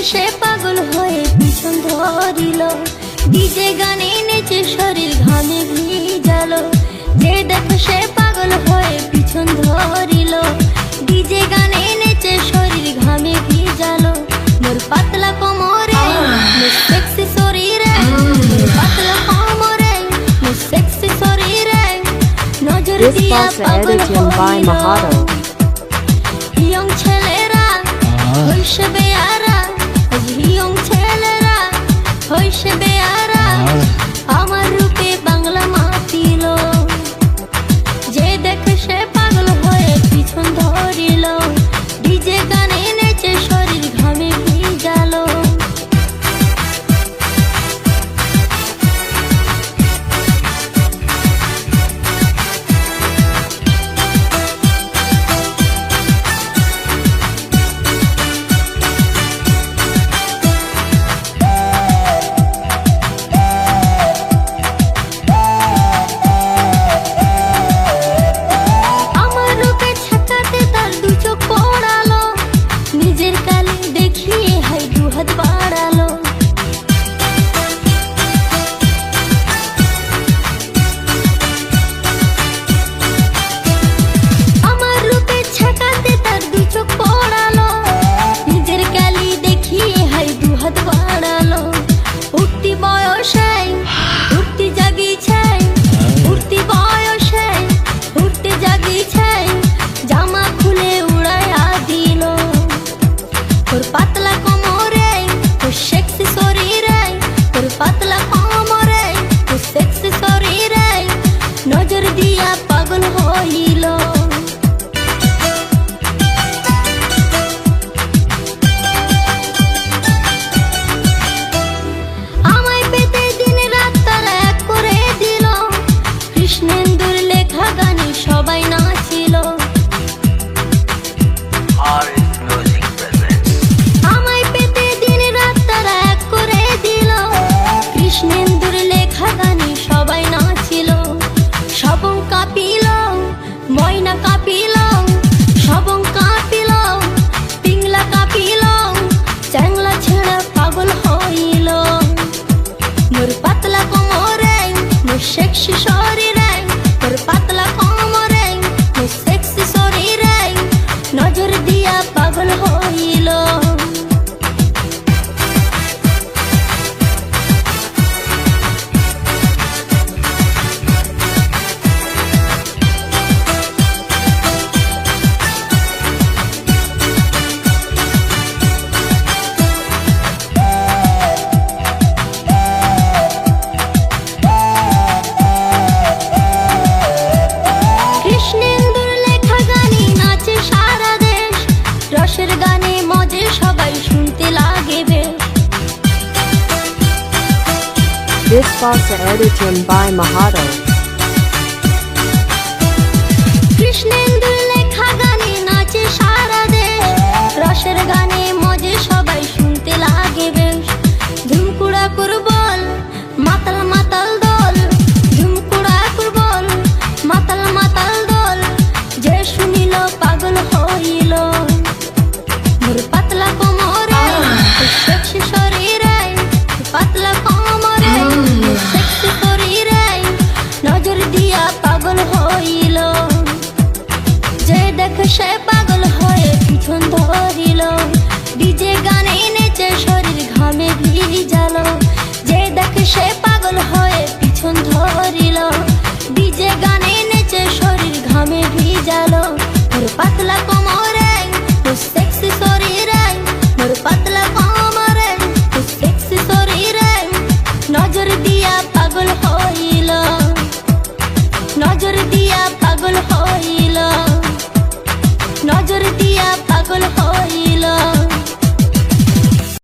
সে পাগল হয়ে পিছন ধরিল, ডিজে গানে নেচে শরীর ঘামে ভিজালো। যে দেখে সে পাগল হয়ে পিছন ধরিল, ডিজে গানে নেচে শরীর ঘামে ভিজালো। মোর পাতলা কোমরে মোর সেক্সি শরীরে, মোর পাতলা কোমরে মোর সেক্সি শরীরে নজর দিয়া পাগল হইল। ইয়ং ছেলেরা হইছে বেয়ারা, ইয়ং ছেলেরা হইছে বেয়ারা, আমার রূপে বাংলা মাতিল। যে দেখে সে পাগল হয়ে পিছন ধরিল, ডিজে গানে নেচে শরীর ঘামে ভিজালো। পাতলা কোমরে তোর সেক্সি শরীরে, তোর পাতলা কোমরে তোর সেক্সি শরীরে নজর দিয়া পাগল হইল। আমায় পেতে দিন রাত তারা এক করে দিল, কৃষ্ণেন্দুর লেখা গানে সবাই নাচিল। কৃষ্ণেন্দুর লেখা গানে সবাই নাচিল। সবং কাঁপিল, ময়না কাঁপিল, সবং কাঁপিল, পিংলা কাঁপিল, চ্যাংলা ছেঁড়া পাগল হইল। মোর পাতলা কোমরে মোর সেক্সি শরীরে, মোর পাতলা কোমরে মোর সেক্সি শরীরে নজর দিয়া পাগল হইল। রসের গানে মজে সবাই শুনতে লাগে বেশ। This Fossa edited by Mahato. কৃষ্ণেন্দুর লেখা গানে নাচে সারা দেশ, রসের গানে মজে সবাই শুনতে লাগে বেশ। ঝুমকুড়া কুরবল মাতাল মাতাল দল, ঝুমকুড়া কুরবল মাতাল মাতাল দল, যে শুনিল পাগল হইল। মোর পাতলা কোমরে তোর সেক্সি শরীরে, পাতলা কোমরে তোর সেক্সি শরীরে নজর দিয়া পাগল হইল। যে দেখে সে পাগল হয়ে পিছন ধরিল, ডিজে গানে নেচে শরীর ঘামে ভিজালো। যে দেখে সে পাগল হয়ে পিছন ধরিল, ডিজে গানে নেচে শরীর ঘামে ভিজালো। মোর পাতলা কোমরে তোর সেক্সি শরীরে, মোর পাতলা কোমরে তোর সেক্সি শরীরে নজর দিয়া পাগল হইল, নজর দিয়া পাগল হইল, নজর দিয়া